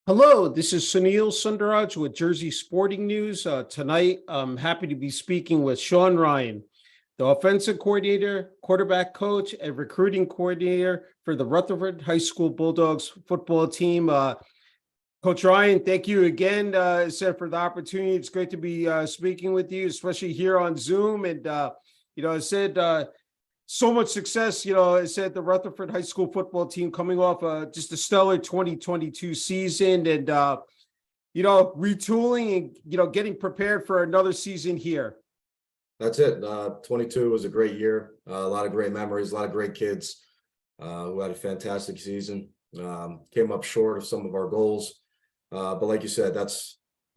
Hello, this is Sunil Sunder Raj with Jersey Sporting News. Tonight, I'm happy to be speaking with Sean Ryan, the offensive coordinator, quarterback coach, and recruiting coordinator for the Rutherford High School Bulldogs football team. Coach Ryan, thank you again, for the opportunity. It's great to be speaking with you, especially here on Zoom. And, so much success, the Rutherford High School football team coming off just a stellar 2022 season and, retooling and, getting prepared for another season here. That's it. 22 was a great year. A lot of great memories, a lot of great kids who had a fantastic season. Came up short of some of our goals. But like you said, that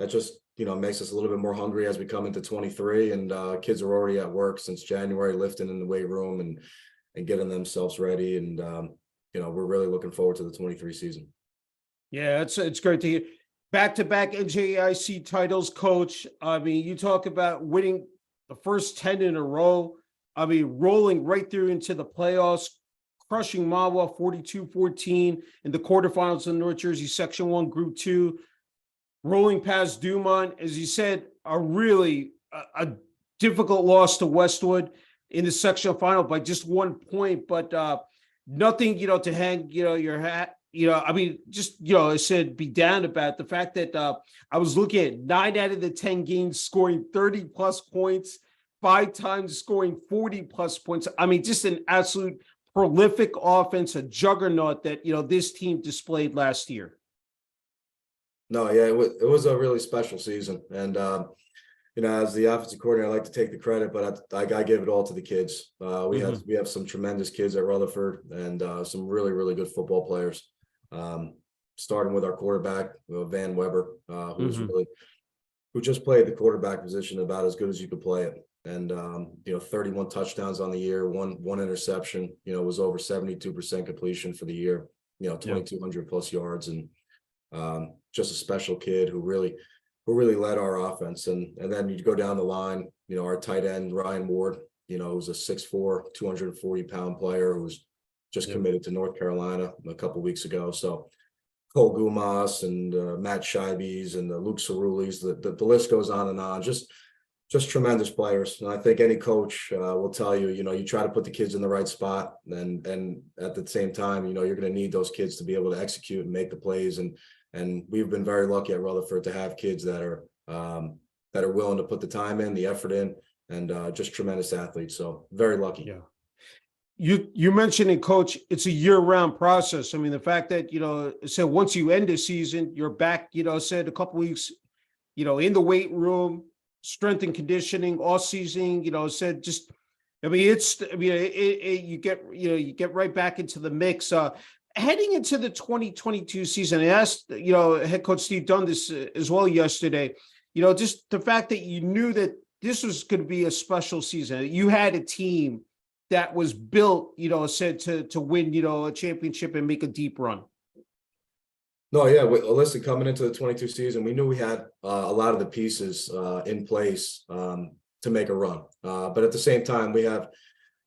just, makes us a little bit more hungry as we come into 23, and kids are already at work since January, lifting in the weight room and getting themselves ready. And, we're really looking forward to the 23 season. Yeah, it's great to hear. Back-to-back NJIC titles, Coach. I mean, you talk about winning the first 10 in a row. I mean, rolling right through into the playoffs, crushing Mawa 42-14 in the quarterfinals of North Jersey Section 1 Group 2. Rolling past Dumont, as you said, a difficult loss to Westwood in the sectional final by just 1 point, but nothing, to hang, your hat, I said be down about the fact that I was looking at 9 out of the 10 games scoring 30 plus points, 5 times scoring 40 plus points. I mean, just an absolute prolific offense, a juggernaut that, this team displayed last year. No, yeah, it was a really special season. And, as the offensive coordinator, I like to take the credit, but I give it all to the kids. We have some tremendous kids at Rutherford and some really, really good football players. Starting with our quarterback, Van Weber, who just played the quarterback position about as good as you could play it. And, 31 touchdowns on the year, one interception, was over 72% completion for the year, 2,200 plus yards, and just a special kid who really led our offense. And then you go down the line, our tight end, Ryan Ward, who's a 6'4", 240-pound player who's just committed to North Carolina a couple weeks ago. So Cole Gumas and Matt Scheibes and Luke Cerulis, the list goes on and on. Just tremendous players. And I think any coach will tell you, you try to put the kids in the right spot, and at the same time, you're going to need those kids to be able to execute and make the plays. And we've been very lucky at Rutherford to have kids that are willing to put the time in, the effort in, and just tremendous athletes. So very lucky. Yeah. You mentioned it, Coach, it's a year-round process. I mean, the fact that, so once you end the season, you're back, said a couple weeks, in the weight room, strength and conditioning, all season, said just, you get right back into the mix. Heading into the 2022 season, I asked, head coach Steve Dunn this as well yesterday, just the fact that you knew that this was going to be a special season. You had a team that was built, said to win, a championship and make a deep run. No, yeah. Listen, coming into the 22 season, we knew we had a lot of the pieces in place to make a run. But at the same time, we have,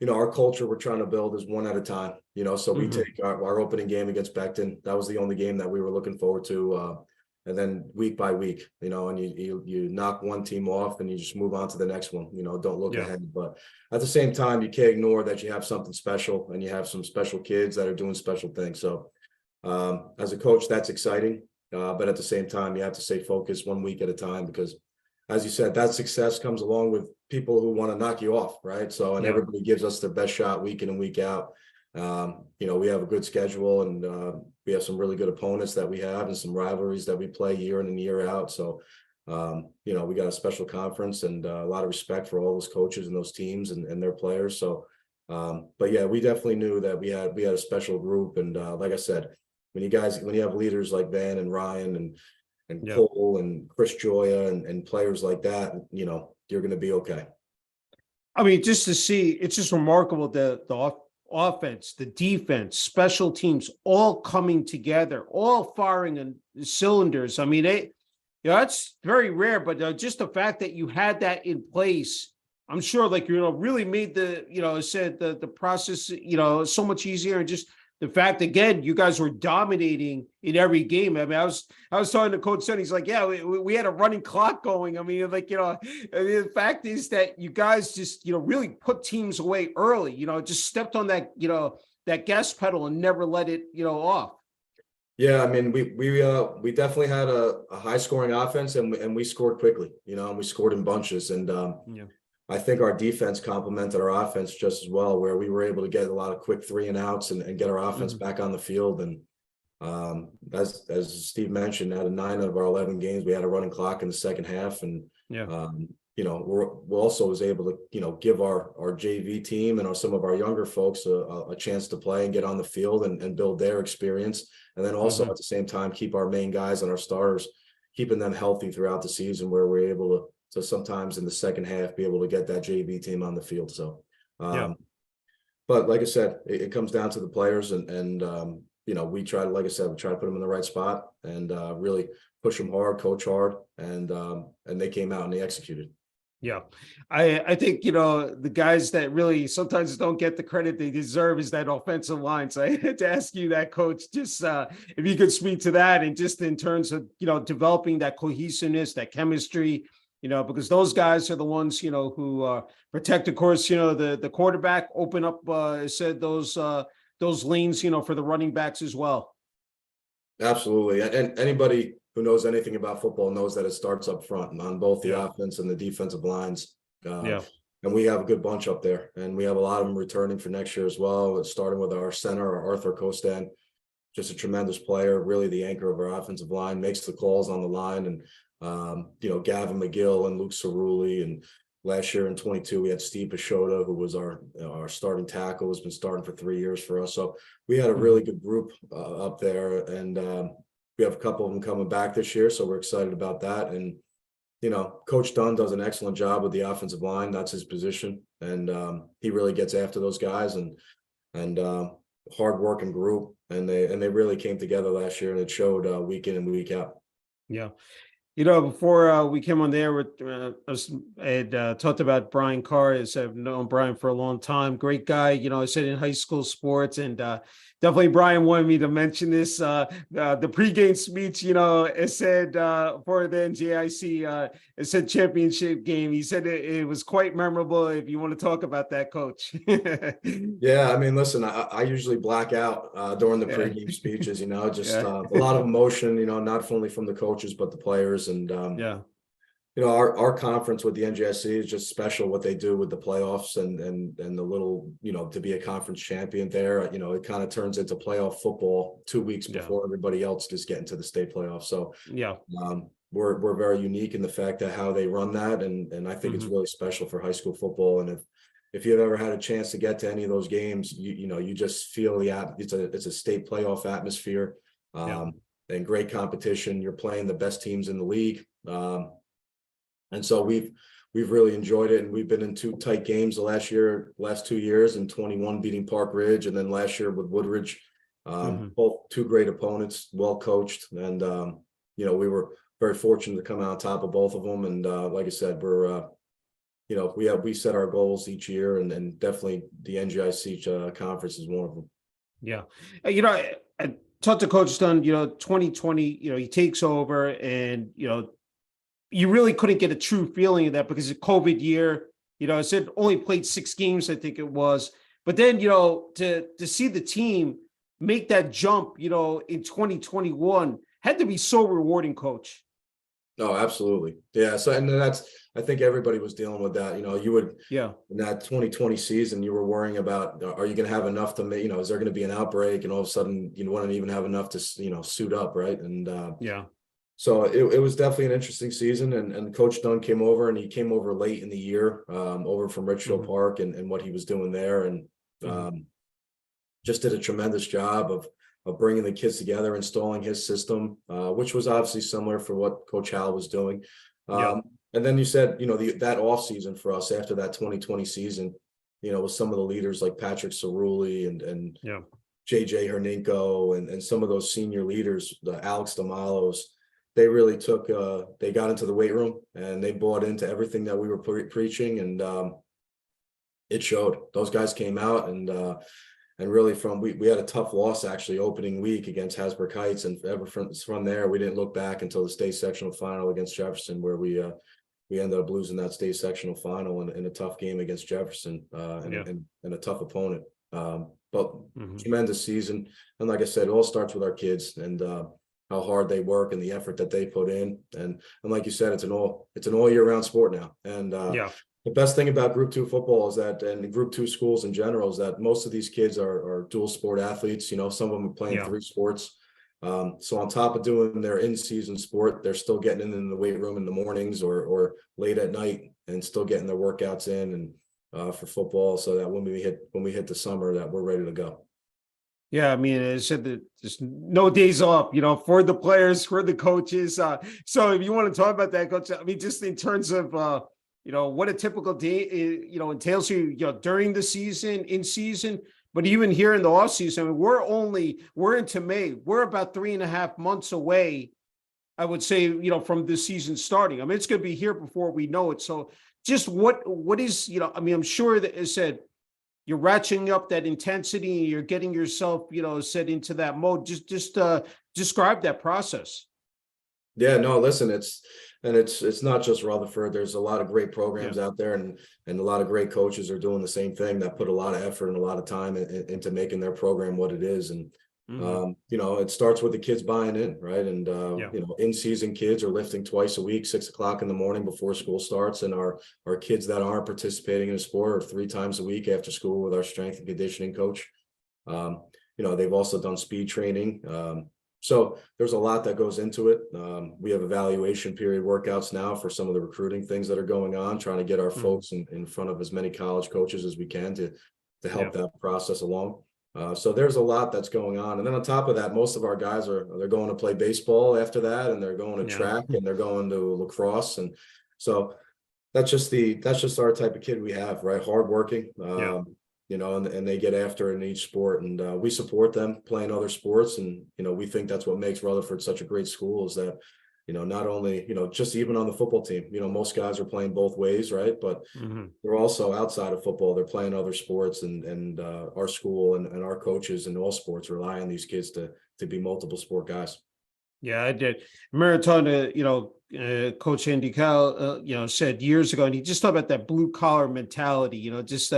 our culture we're trying to build is one at a time, so we take our opening game against Beckton. That was the only game that we were looking forward to. And then week by week, and you knock one team off and you just move on to the next one, don't look ahead. But at the same time, you can't ignore that you have something special and you have some special kids that are doing special things. So as a coach, that's exciting. But at the same time, you have to stay focused 1 week at a time, because as you said, that success comes along with people who want to knock you off, right? So, and everybody gives us their best shot week in and week out. We have a good schedule, and we have some really good opponents that we have, and some rivalries that we play year in and year out. So, we got a special conference, and a lot of respect for all those coaches and those teams and their players. So, but yeah, we definitely knew that we had a special group. And like I said, when you have leaders like Van and Ryan and Cole and Chris Joya and players like that, you're going to be okay. I mean, just to see, it's just remarkable, the offense, the defense, special teams, all coming together, all firing on cylinders. I mean, that's very rare, but just the fact that you had that in place, I'm sure, really made the, said the process, so much easier, and just the fact, again, you guys were dominating in every game. I mean, I was talking to Coach Sunny. He's like, yeah, we had a running clock going. I mean, like, the fact is that you guys just, really put teams away early, just stepped on that, that gas pedal and never let it, off. Yeah, I mean, we definitely had a high scoring offense, and we scored quickly, and we scored in bunches. And Yeah. I think our defense complemented our offense just as well, where we were able to get a lot of quick 3-and-outs and get our offense back on the field. And as Steve mentioned, out of 9 of our 11 games, we had a running clock in the second half. And Yeah. we also was able to, give our JV team and some of our younger folks a chance to play and get on the field and build their experience. And then also at the same time, keep our main guys and our starters, keeping them healthy throughout the season, where we're able to sometimes in the second half be able to get that JV team on the field. So, but like I said, it comes down to the players, and we try to, like I said, we try to put them in the right spot and really push them hard, coach hard, and they came out and they executed. Yeah, I think, the guys that really sometimes don't get the credit they deserve is that offensive line. So I had to ask you that, Coach, just if you could speak to that, and just in terms of, developing that cohesiveness, that chemistry, because those guys are the ones, who protect, of course, the quarterback, open up, said those lanes, for the running backs as well. Absolutely. And anybody who knows anything about football knows that it starts up front on both the offense and the defensive lines. And we have a good bunch up there, and we have a lot of them returning for next year as well, starting with our center, our Arthur Costan, just a tremendous player, really the anchor of our offensive line, makes the calls on the line. And, Gavin McGill and Luke Cerulli. And last year in 22, we had Steve Pashota, who was our starting tackle, has been starting for 3 years for us. So we had a really good group up there, and we have a couple of them coming back this year, so we're excited about that. And Coach Dunn does an excellent job with the offensive line. That's his position, and he really gets after those guys, and hard working group, and they really came together last year, and it showed week in and week out. Yeah. Before we came on there, I had talked about Brian Carr. I've known Brian for a long time. Great guy. I said in high school sports, and definitely Brian wanted me to mention this. The pregame speech, it said for the NJIC, it said championship game. He said it was quite memorable. If you want to talk about that, Coach. Yeah, I mean, listen, I usually black out during the pregame speeches. Just a lot of emotion. Not only from the coaches but the players. And our conference with the NJSC is just special. What they do with the playoffs and the little, to be a conference champion there, it kind of turns into playoff football 2 weeks before everybody else is getting to the state playoffs. So we're very unique in the fact that how they run that, and I think it's really special for high school football. And if you've ever had a chance to get to any of those games, you just feel it's a state playoff atmosphere. And great competition. You're playing the best teams in the league. And so we've really enjoyed it. And we've been in 2 tight games the last 2 years, and 21 beating Park Ridge, and then last year with Woodridge. Both 2 great opponents, well coached. And, we were very fortunate to come out on top of both of them. And like I said, we're, we set our goals each year, and definitely the NGIC conference is one of them. Yeah. I talked to Coach Dunn, 2020, he takes over, and, you really couldn't get a true feeling of that because of COVID year, I said only played 6 games, I think it was. But then, to see the team make that jump, in 2021 had to be so rewarding, Coach. Oh, absolutely. Yeah. So, and I think everybody was dealing with that. You would, in that 2020 season, you were worrying about, are you going to have enough to make, is there going to be an outbreak? And all of a sudden, you wouldn't even have enough to, suit up. Right. And, so it was definitely an interesting season, and Coach Dunn came over, and he came over late in the year, over from Richfield Park and what he was doing there. And just did a tremendous job of bringing the kids together, installing his system, which was obviously similar for what Coach Hal was doing. And then you said, that off season for us after that 2020 season, with some of the leaders like Patrick Cerulli and JJ Herninko and some of those senior leaders, the Alex Damalos, they really they got into the weight room, and they bought into everything that we were preaching. And it showed. Those guys came out, and really we had a tough loss actually opening week against Hasbrook Heights, and ever from there we didn't look back until the state sectional final against Jefferson, where we ended up losing that state sectional final in a tough game against Jefferson, and a tough opponent. But tremendous season, and like I said, it all starts with our kids and how hard they work and the effort that they put in, and like you said, it's an all year round sport now, and the best thing about Group 2 football is that, and Group 2 schools in general, is that most of these kids are dual sport athletes. You know, some of them are playing 3 sports. So on top of doing their in-season sport, they're still getting in the weight room in the mornings or late at night, and still getting their workouts in and for football, so that when we hit the summer, that we're ready to go. Yeah, I mean, it said that there's no days off, you know, for the players, for the coaches. So if you want to talk about that, Coach, I mean, just in terms of you know, what a typical day, you know, entails you know, during the season, in season, but even here in the off season, I mean, we're into May. We're about 3.5 months away, I would say, you know, from the season starting. I mean, it's going to be here before we know it. So just what is, you know, I mean, I'm sure that it said you're ratcheting up that intensity and you're getting yourself, you know, set into that mode. Just describe that process. Yeah, no, listen, it's not just Rutherford. There's a lot of great programs out there, and a lot of great coaches are doing the same thing, that put a lot of effort and a lot of time into making their program what it is. And you know, it starts with the kids buying in, right? And you know, in-season kids are lifting twice a week, 6 o'clock in the morning before school starts, and our kids that aren't participating in a sport are 3 times a week after school with our strength and conditioning coach. You know, they've also done speed training. So there's a lot that goes into it. We have evaluation period workouts now for some of the recruiting things that are going on, trying to get our folks in front of as many college coaches as we can to help that process along. So there's a lot that's going on. And then on top of that, most of our guys they're going to play baseball after that, and they're going to track, and they're going to lacrosse. And so that's just our type of kid we have, right? Hardworking. You know, and they get after it in each sport, and we support them playing other sports. And, you know, we think that's what makes Rutherford such a great school, is that, you know, not only, you know, just even on the football team, you know, most guys are playing both ways, right? But they're also outside of football, they're playing other sports, and our school and our coaches in all sports rely on these kids to be multiple sport guys. Yeah, I did. I remember talking to, you know, Coach Andy Cal, you know, said years ago, and he just talked about that blue collar mentality, you know, just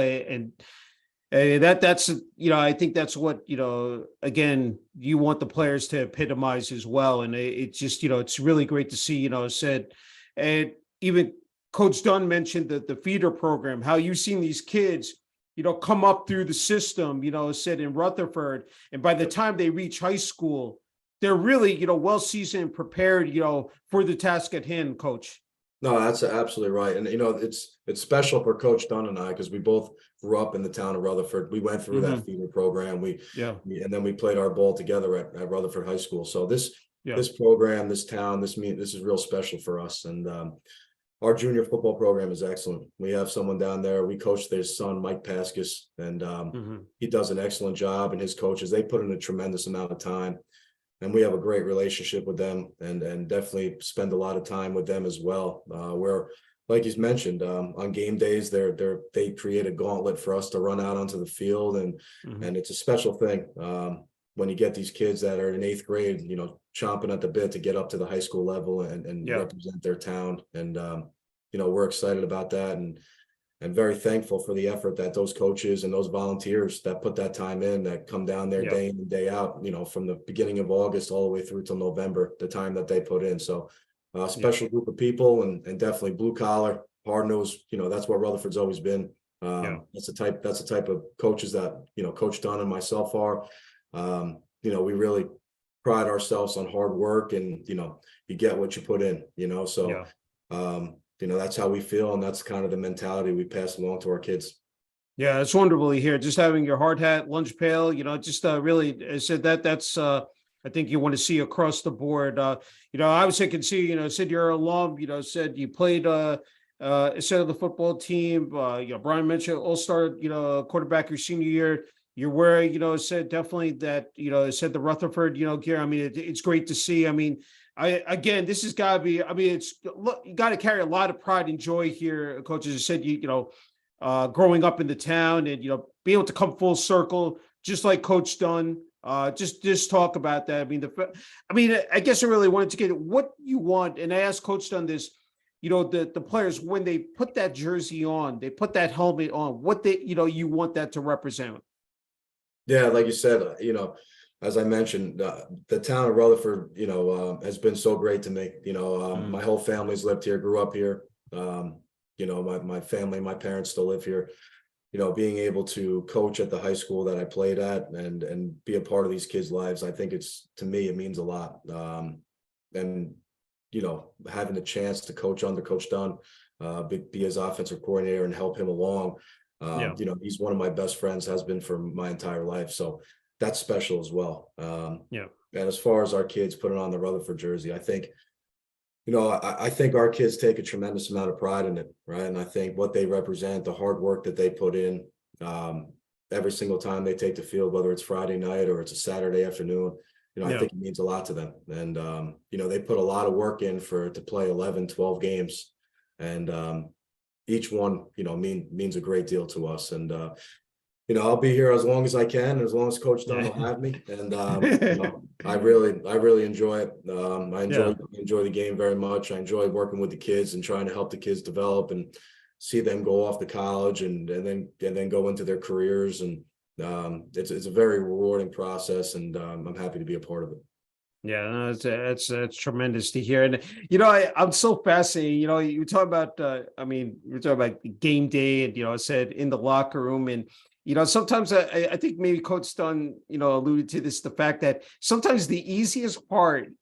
that's, you know, I think that's what, you know, again, you want the players to epitomize as well. And it's just, you know, it's really great to see, you know, said, and even Coach Dunn mentioned the feeder program, how you've seen these kids, you know, come up through the system, you know, said in Rutherford. And by the time they reach high school, they're really, you know, well seasoned and prepared, you know, for the task at hand, Coach. No, that's absolutely right. And, you know, it's special for Coach Dunn and I, because we both grew up in the town of Rutherford. We went through that feeder program. And then we played our ball together at Rutherford High School. So this program, this town, this is real special for us. And our junior football program is excellent. We have someone down there. We coach their son, Mike Pascus, and he does an excellent job. And his coaches, they put in a tremendous amount of time. And we have a great relationship with them, and definitely spend a lot of time with them as well. Where, like he's mentioned, on game days, they create a gauntlet for us to run out onto the field, and it's a special thing when you get these kids that are in 8th grade, you know, chomping at the bit to get up to the high school level and represent their town. And you know, we're excited about that, and very thankful for the effort that those coaches and those volunteers that put that time in, that come down there day in and day out, you know, from the beginning of August all the way through till November, the time that they put in. So a special group of people, and definitely blue collar, hard nosed, you know, that's what Rutherford's always been. That's the type of coaches that, you know, Coach Dunn and myself are. You know, we really pride ourselves on hard work, and, you know, you get what you put in, you know, so you know, that's how we feel, and that's kind of the mentality we pass along to our kids. Yeah, it's wonderful to hear. Just having your hard hat, lunch pail, you know, just really, I said that's I think you want to see across the board. You know, I was thinking, see, you know, said you're an alum, you know, said you played instead of the football team. You know, Brian mentioned all-star, you know, quarterback your senior year. You're wearing, you know, said definitely that, you know, said the Rutherford, you know, gear. I mean, it's great to see. I mean, again, this has got to be, I mean, look, you got to carry a lot of pride and joy here, coaches. You said, you know, growing up in the town, and, you know, be able to come full circle just like Coach Dunn. Just talk about that. I mean, I guess I really wanted to get what you want, and I asked Coach Dunn this. The players, when they put that jersey on, they put that helmet on. What you want that to represent. Yeah, like you said, as I mentioned, the town of Rutherford, has been so great to me. My whole family's lived here, grew up here. My family, my parents still live here. Being able to coach at the high school that I played at and be a part of these kids' lives, I think to me, it means a lot. And, having the chance to coach under Coach Dunn, be his offensive coordinator and help him along. He's one of my best friends, has been for my entire life. So that's special as well. And as far as our kids putting on the Rutherford jersey, I think, I think our kids take a tremendous amount of pride in it, right? And I think what they represent, the hard work that they put in, every single time they take the field, whether it's Friday night or it's a Saturday afternoon, I think it means a lot to them. And, they put a lot of work in to play 11, 12 games. And each one, means a great deal to us. And, I'll be here as long as I can, as long as Coach Dunn will have me. And I really enjoy it. I enjoy the game very much. I enjoy working with the kids and trying to help the kids develop and see them go off to college and then go into their careers. And it's a very rewarding process, and I'm happy to be a part of it. Yeah, no, it's tremendous to hear. And, I'm so fascinated, you talk about, you're talking about game day and, I said in the locker room and, sometimes I think maybe Coach Dunn, alluded to this, the fact that sometimes the easiest part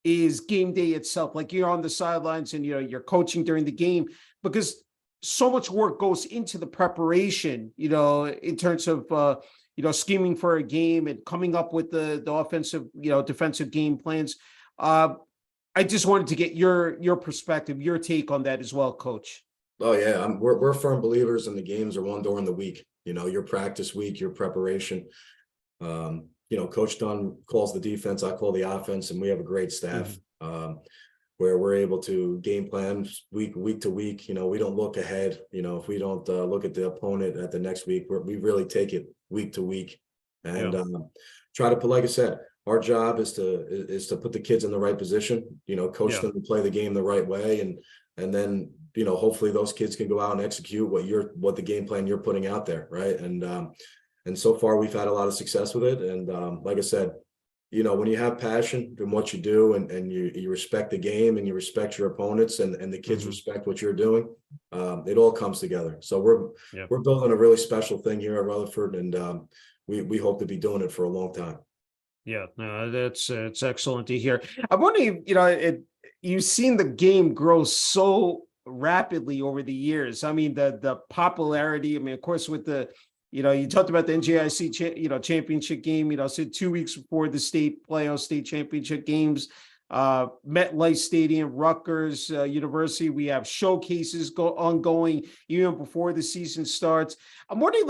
is game day itself. Like you're on the sidelines and, you're coaching during the game because so much work goes into the preparation, in terms of, scheming for a game and coming up with the offensive, defensive game plans. I just wanted to get your perspective, your take on that as well, Coach. Oh yeah, we're firm believers in the games are won during the week. Your practice week, your preparation. Coach Dunn calls the defense, I call the offense, and we have a great staff where we're able to game plan week to week. We don't look ahead. If we don't look at the opponent at the next week, we really take it week to week and try to put, like I said, our job is to put the kids in the right position, coach them to play the game the right way. And then, hopefully those kids can go out and execute what the game plan you're putting out there. Right. And so far we've had a lot of success with it. And like I said, when you have passion in what you do and you respect the game and you respect your opponents and the kids respect what you're doing, it all comes together. So we're building a really special thing here at Rutherford, and we hope to be doing it for a long time. Yeah, no, it's excellent to hear. I'm wondering, you've seen the game grow so rapidly over the years. I mean, the popularity. I mean, of course, with the you talked about the NJIC, championship game, so 2 weeks before the state championship games, MetLife Stadium, Rutgers University, we have showcases ongoing even before the season starts. I'm wondering,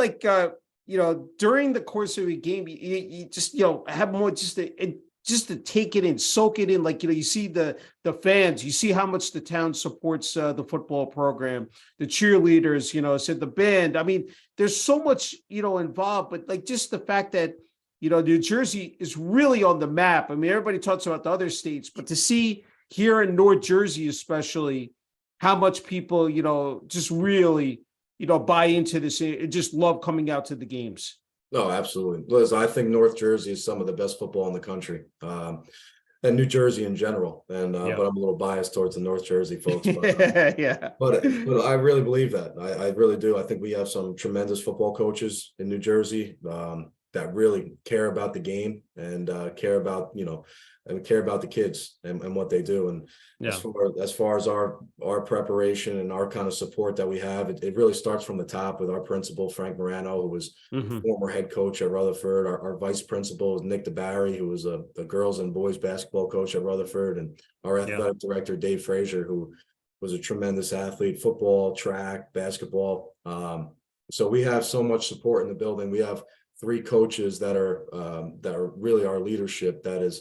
during the course of a game, you just, have more just to take it in, soak it in. You see the fans, you see how much the town supports the football program, the cheerleaders, said the band. I mean, there's so much, involved, but just the fact that, New Jersey is really on the map. I mean, everybody talks about the other states, but to see here in North Jersey, especially, how much people, just really, buy into this and just love coming out to the games. No, absolutely. Liz, I think North Jersey is some of the best football in the country, and New Jersey in general. And but I'm a little biased towards the North Jersey folks. But, but I really believe that. I really do. I think we have some tremendous football coaches in New Jersey that really care about the game and care about the kids and what they do. And as far as our preparation and our kind of support that we have, it really starts from the top with our principal, Frank Morano, who was former head coach at Rutherford. Our vice principal is Nick DeBarry, who was a girls and boys basketball coach at Rutherford, and our athletic director, Dave Frazier, who was a tremendous athlete, football, track, basketball. So we have so much support in the building. We have 3 coaches that are really our leadership, that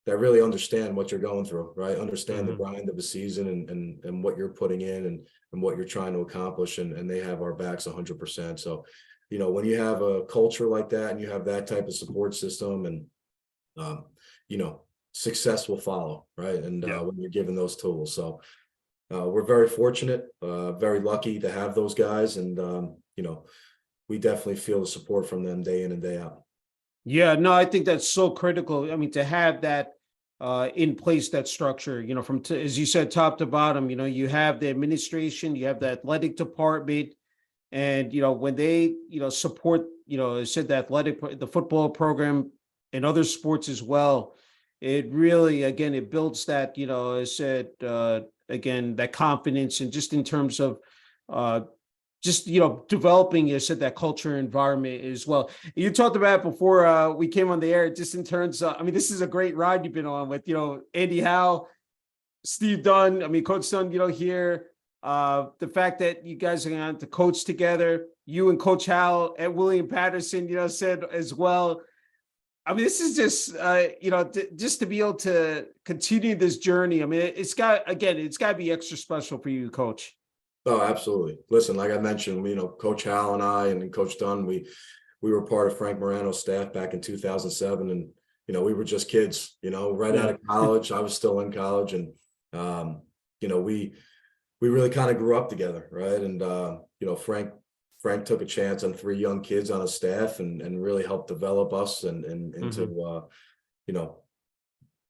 really understand what you're going through, right? Understand the grind of the season and what you're putting in and what you're trying to accomplish. And they have our backs 100%. So when you have a culture like that and you have that type of support system, and success will follow, right? And when you're given those tools, so we're very fortunate, very lucky to have those guys, and we definitely feel the support from them day in and day out. Yeah, no, I think that's so critical. I mean, to have that in place, that structure, from as you said, top to bottom, you have the administration, you have the athletic department, and when they support, as I said, the football program and other sports as well, it really, again, it builds that, as I said, again, that confidence, and just in terms of uh just developing, you said, that culture environment as well. You talked about it before we came on the air, just in terms of, I mean, this is a great ride you've been on with Andy Howe, Steve Dunn, I mean, Coach Dunn, here, the fact that you guys are going to coach together, you and Coach Howe and William Patterson, said as well. I mean, this is just just to be able to continue this journey. I mean, it's got to be extra special for you, Coach. Oh, absolutely. Listen, like I mentioned, Coach Hal and I and Coach Dunn, we were part of Frank Morano's staff back in 2007, and we were just kids, right out of college. I was still in college, and we really kind of grew up together, right? And Frank took a chance on 3 young kids on his staff, and really helped develop us and into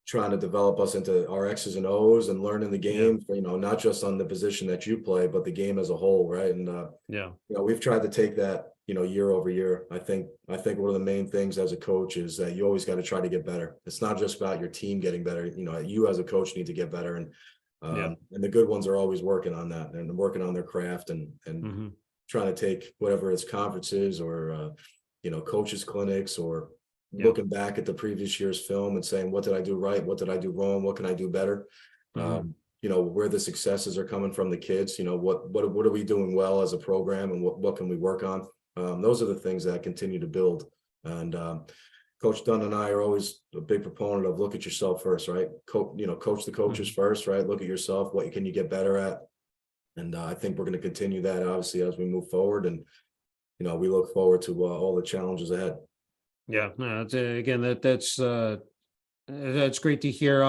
trying to develop us into our X's and O's and learning the game, not just on the position that you play, but the game as a whole, right? And we've tried to take that, year over year. I think one of the main things as a coach is that you always got to try to get better. It's not just about your team getting better. You as a coach need to get better, and the good ones are always working on that and working on their craft, and trying to take whatever it's conferences or coaches clinics, or looking back at the previous year's film and saying, what did I do right? What did I do wrong? What can I do better? Where the successes are coming from the kids, what are we doing well as a program, and what can we work on? Those are the things that continue to build. And Coach Dunn and I are always a big proponent of look at yourself first, right? Coach the coaches first, right? Look at yourself. What can you get better at? And I think we're going to continue that, obviously, as we move forward. And, we look forward to all the challenges ahead. Yeah, no, again, that's great to hear.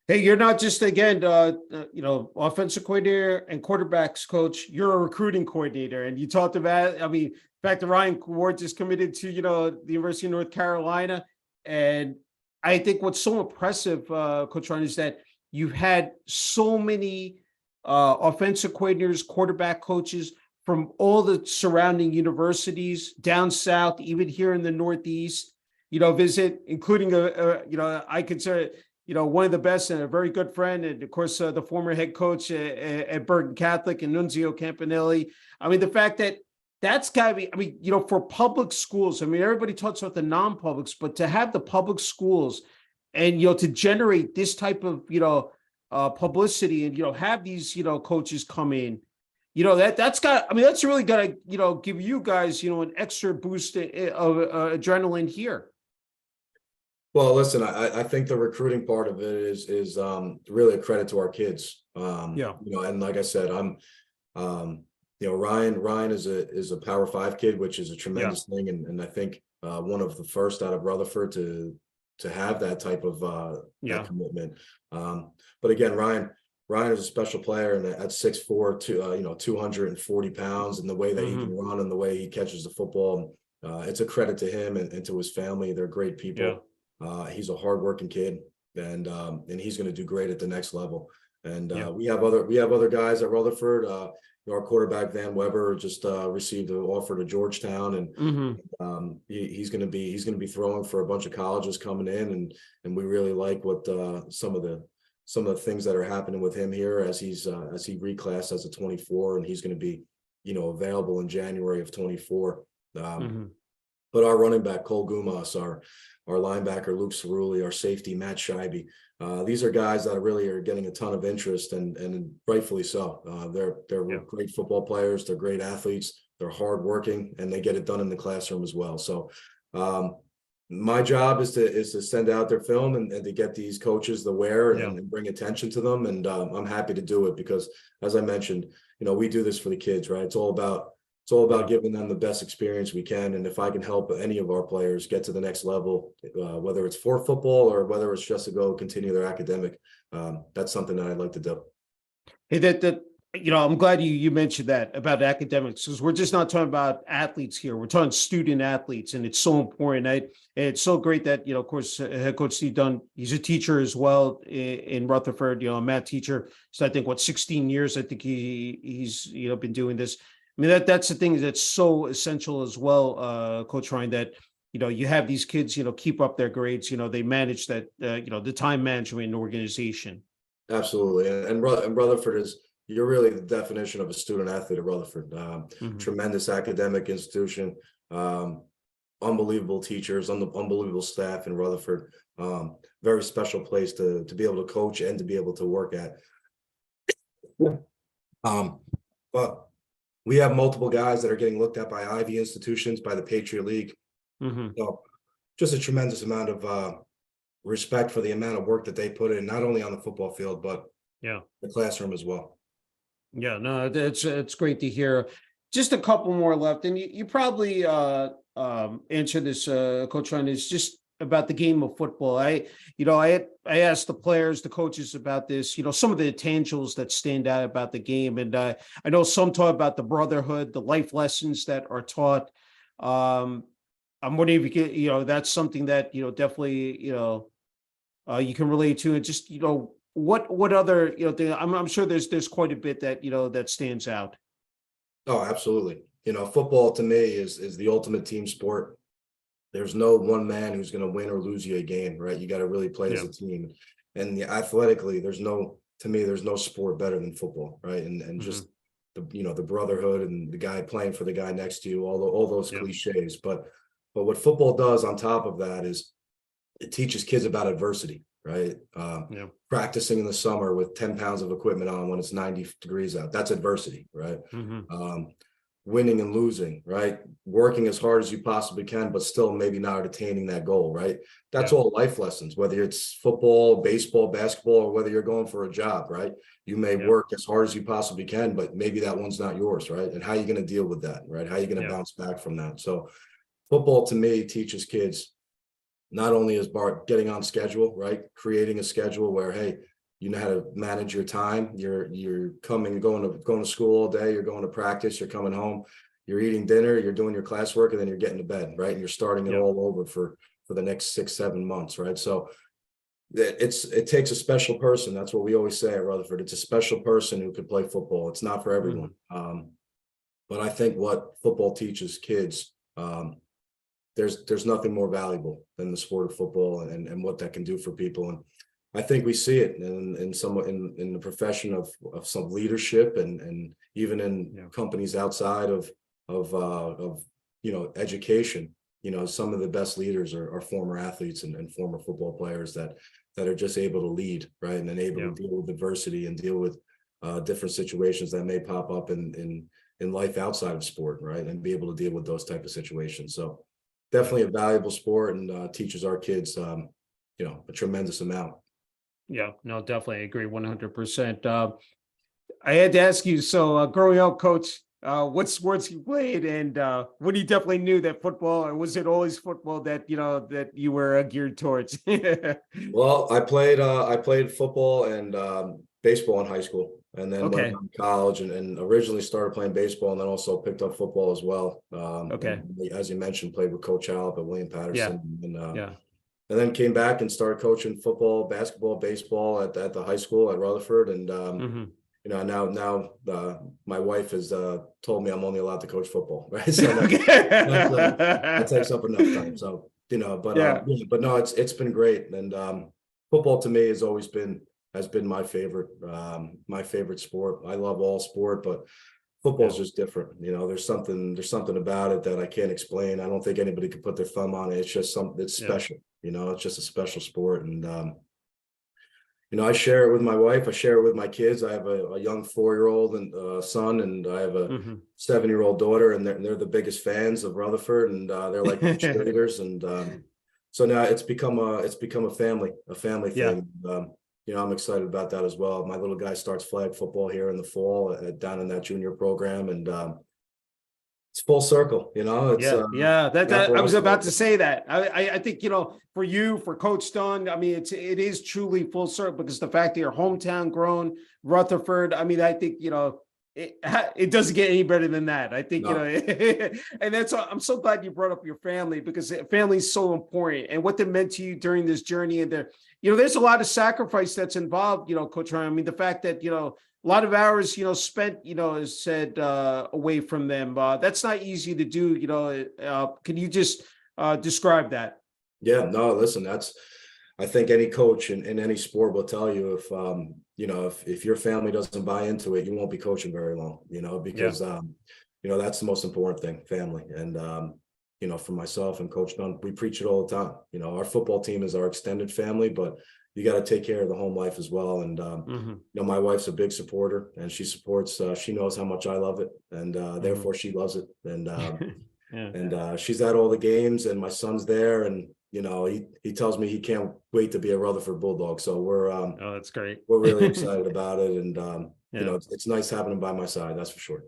Hey, you're not just, again, offensive coordinator and quarterbacks coach. You're a recruiting coordinator, and you talked about. I mean, in fact, Ryan Ward just committed to the University of North Carolina, and I think what's so impressive, Coach Ryan, is that you've had so many offensive coordinators, quarterback coaches from all the surrounding universities down south, even here in the Northeast, visit, including I consider, one of the best and a very good friend. And of course, the former head coach at Bergen Catholic and Nunzio Campanelli. I mean, the fact that that's got to be, I mean, for public schools, I mean, everybody talks about the non-publics, but to have the public schools and, to generate this type of, publicity and, have these, coaches come in, that's really got to, give you guys, an extra boost of adrenaline here. Well, listen, I think the recruiting part of it is really a credit to our kids. And like I said, Ryan is a Power 5 kid, which is a tremendous thing. And I think one of the first out of Rutherford to have that type of that commitment. But again, Ryan is a special player, and at 6'4", 240 pounds, and the way that he can run and the way he catches the football, it's a credit to him and to his family. They're great people. He's a hardworking kid, and he's going to do great at the next level. And we have other guys at Rutherford. Our quarterback Van Weber just received an offer to Georgetown, and he's going to be throwing for a bunch of colleges coming in, and we really like what some of the things that are happening with him here as he reclassed as a 24, and he's going to be available in January of 24. But our running back Cole Gumas, our linebacker Luke Cerulli, our safety Matt Scheibe, these are guys that really are getting a ton of interest, and rightfully so. They're great football players. They're great athletes. They're hardworking, and they get it done in the classroom as well. So my job is to send out their film and to get these coaches the wear and bring attention to them. And I'm happy to do it because, as I mentioned, we do this for the kids, right? It's all about it's all about giving them the best experience we can. And if I can help any of our players get to the next level, whether it's for football or whether it's just to go continue their academic, that's something that I'd like to do. Hey, that I'm glad you mentioned that about academics, because we're just not talking about athletes here. We're talking student athletes, and it's so important. It's so great that of course, head coach Steve Dunn, he's a teacher as well in Rutherford. A math teacher. So I think 16 years. I think he's been doing this. I mean that's the thing that's so essential as well, Coach Ryan. That you have these kids keep up their grades. They manage that the time management in the organization. Absolutely. And Rutherford you're really the definition of a student athlete at Rutherford. Tremendous academic institution, unbelievable teachers, unbelievable staff in Rutherford. Very special place to be able to coach and to be able to work at. But we have multiple guys that are getting looked at by Ivy institutions, by the Patriot League. So just a tremendous amount of respect for the amount of work that they put in, not only on the football field, but the classroom as well. Yeah, no, it's great to hear. Just a couple more left, and you probably answer this, Coach Ryan, is just about the game of football. I asked the players, the coaches about this. Some of the intangibles that stand out about the game, and I know some talk about the brotherhood, the life lessons that are taught. I'm wondering if you can, that's something that definitely you can relate to, and just what other thing, I'm sure there's quite a bit that that stands out. Oh, absolutely. Football to me is the ultimate team sport. There's no one man who's going to win or lose you a game, right? You got to really play as a team. And athletically, there's no sport better than football, right? And just the brotherhood and the guy playing for the guy next to you, all those cliches. But what football does on top of that is it teaches kids about adversity, right? Practicing in the summer with 10 pounds of equipment on when it's 90 degrees out, that's adversity, right? Winning and losing, right? Working as hard as you possibly can, but still maybe not attaining that goal, right? That's all life lessons, whether it's football, baseball, basketball, or whether you're going for a job, right? You may work as hard as you possibly can, but maybe that one's not yours, right? And how are you going to deal with that, right? How are you going to bounce back from that? So football to me teaches kids not only is getting on schedule, right? Creating a schedule where, hey, you know how to manage your time. You're going to school all day. You're going to practice. You're coming home. You're eating dinner. You're doing your classwork, and then you're getting to bed, right? And you're starting it all over for the next 6-7 months, right? So it takes a special person. That's what we always say at Rutherford. It's a special person who could play football. It's not for everyone. But I think what football teaches kids, there's nothing more valuable than the sport of football and what that can do for people. And I think we see it in the profession of some leadership and even in companies outside of education. Some of the best leaders are former athletes and former football players that are just able to lead, right? And then able to deal with adversity and deal with different situations that may pop up in life outside of sport, right? And be able to deal with those type of situations. So definitely a valuable sport and teaches our kids, a tremendous amount. Yeah, no, definitely agree 100%. I had to ask you, so growing up, Coach, what sports you played, and what you definitely knew that football, or was it always football that that you were geared towards? Well, I played football and baseball in high school, and then went on to college and originally started playing baseball, and then also picked up football as well. And as you mentioned, played with Coach Allop at William Patterson, and then came back and started coaching football, basketball, baseball at the high school at Rutherford. And now my wife has told me I'm only allowed to coach football, right? So that takes up enough time. So but no, it's been great. And football to me has been my favorite sport. I love all sport, but football is just different. There's something about it that I can't explain. I don't think anybody could put their thumb on it. It's just it's special. It's just a special sport. And I share it with my wife. I share it with my kids. I have a young 4-year-old and son, and I have a 7-year-old daughter, and they're the biggest fans of Rutherford, and they're like cheerleaders. And so now it's become a family thing. I'm excited about that as well. My little guy starts flag football here in the fall down in that junior program. And it's full circle, you know, it's, Yeah. That, not for I was us. about to say that. I think, for you, for Coach Dunn, I mean, it is truly full circle because the fact that you're hometown grown, Rutherford, I mean, I think, it doesn't get any better than that. I think, No. and I'm so glad you brought up your family because family is so important and what they meant to you during this journey. And there's a lot of sacrifice that's involved, Coach Ryan. I mean, the fact that, a lot of hours, spent, as said, away from them. That's not easy to do, can you just describe that? Yeah, no, listen, I think any coach in any sport will tell you if your family doesn't buy into it, you won't be coaching very long, because, that's the most important thing, family. And, for myself and Coach Dunn, we preach it all the time. Our football team is our extended family, but you got to take care of the home life as well. And, my wife's a big supporter and she supports, she knows how much I love it and therefore she loves it. And, Yeah. and she's at all the games and my son's there and, he tells me he can't wait to be a Rutherford Bulldog. So Oh, that's great. we're really excited about it. And, Yeah. it's nice having him by my side. That's for sure.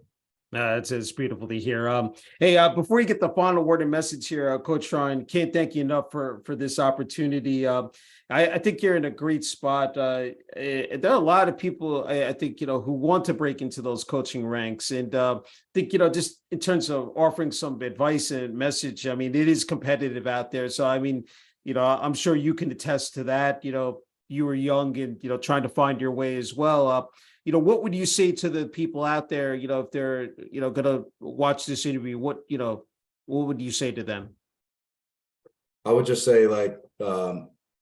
It's beautiful to hear. Hey, before you get the final word and message here, Coach Ryan, can't thank you enough for this opportunity. I think you're in a great spot. There are a lot of people, I think, who want to break into those coaching ranks. And I think, just in terms of offering some advice and message, I mean, it is competitive out there. So, I mean, I'm sure you can attest to that. You were young and, trying to find your way as well. What would you say to the people out there, if they're, going to watch this interview, what would you say to them? I would just say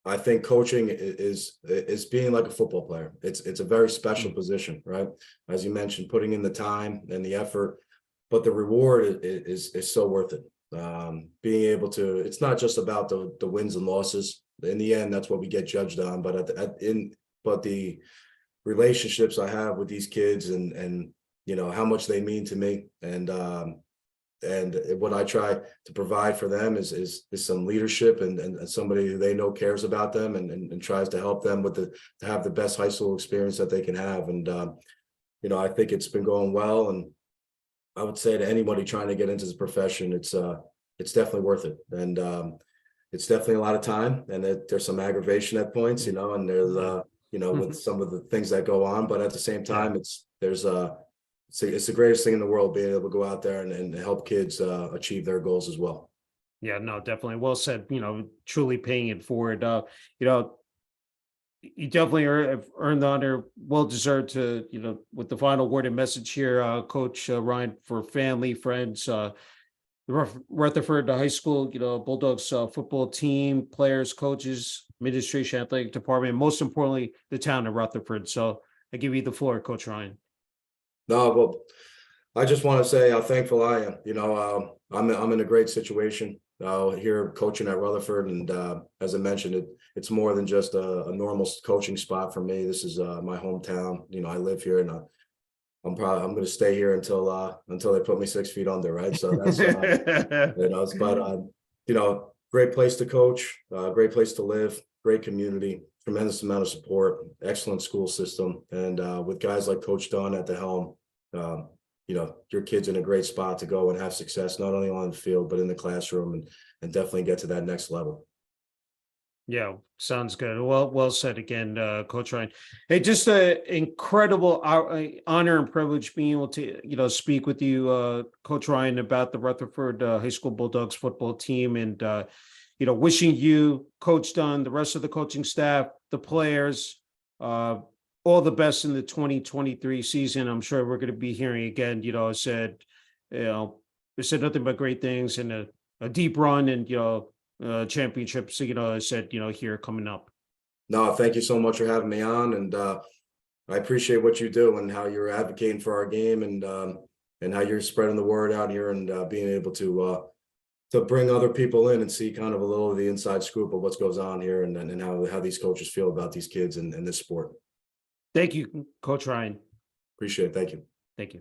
I think coaching is being like a football player. It's a very special position, right? As you mentioned, putting in the time and the effort, but the reward is so worth it. Being able to, it's not just about the wins and losses. In the end, that's what we get judged on. But but the relationships I have with these kids and how much they mean to me and what I try to provide for them is some leadership and somebody who they know cares about them and tries to help them to have the best high school experience that they can have. And I think it's been going well. And I would say to anybody trying to get into this profession, it's definitely worth it. And it's definitely a lot of time and there's some aggravation at points, and there's with some of the things that go on, but at the same time, it's the greatest thing in the world, being able to go out there and help kids achieve their goals as well. Yeah, no, definitely. Well said, truly paying it forward. You definitely have earned the honor, well deserved to, with the final word and message here, Coach Ryan, for family, friends, Rutherford High School, Bulldogs football team, players, coaches, administration, athletic department, and most importantly, the town of Rutherford. So I give you the floor, Coach Ryan. No, well, I just want to say how thankful I am. I'm in a great situation here coaching at Rutherford, and as I mentioned, it's more than just a normal coaching spot for me. This is my hometown. I live here, and I'm going to stay here until they put me 6 feet under. Right, so that's great place to coach, great place to live, great community, tremendous amount of support, excellent school system, and with guys like Coach Dunn at the helm, your kid's in a great spot to go and have success, not only on the field, but in the classroom and definitely get to that next level. Yeah, sounds good. Well said again, Coach Ryan. Hey, just an incredible honor and privilege being able to, speak with you, Coach Ryan, about the Rutherford High School Bulldogs football team, and wishing you, Coach Dunn, the rest of the coaching staff, the players, all the best in the 2023 season. I'm sure we're going to be hearing again. I said nothing but great things and a deep run and championships. I said here coming up. No, thank you so much for having me on, and I appreciate what you do and how you're advocating for our game and how you're spreading the word out here and being able to bring other people in and see kind of a little of the inside scoop of what goes on here and how these coaches feel about these kids and this sport. Thank you, Coach Ryan. Appreciate it. Thank you. Thank you.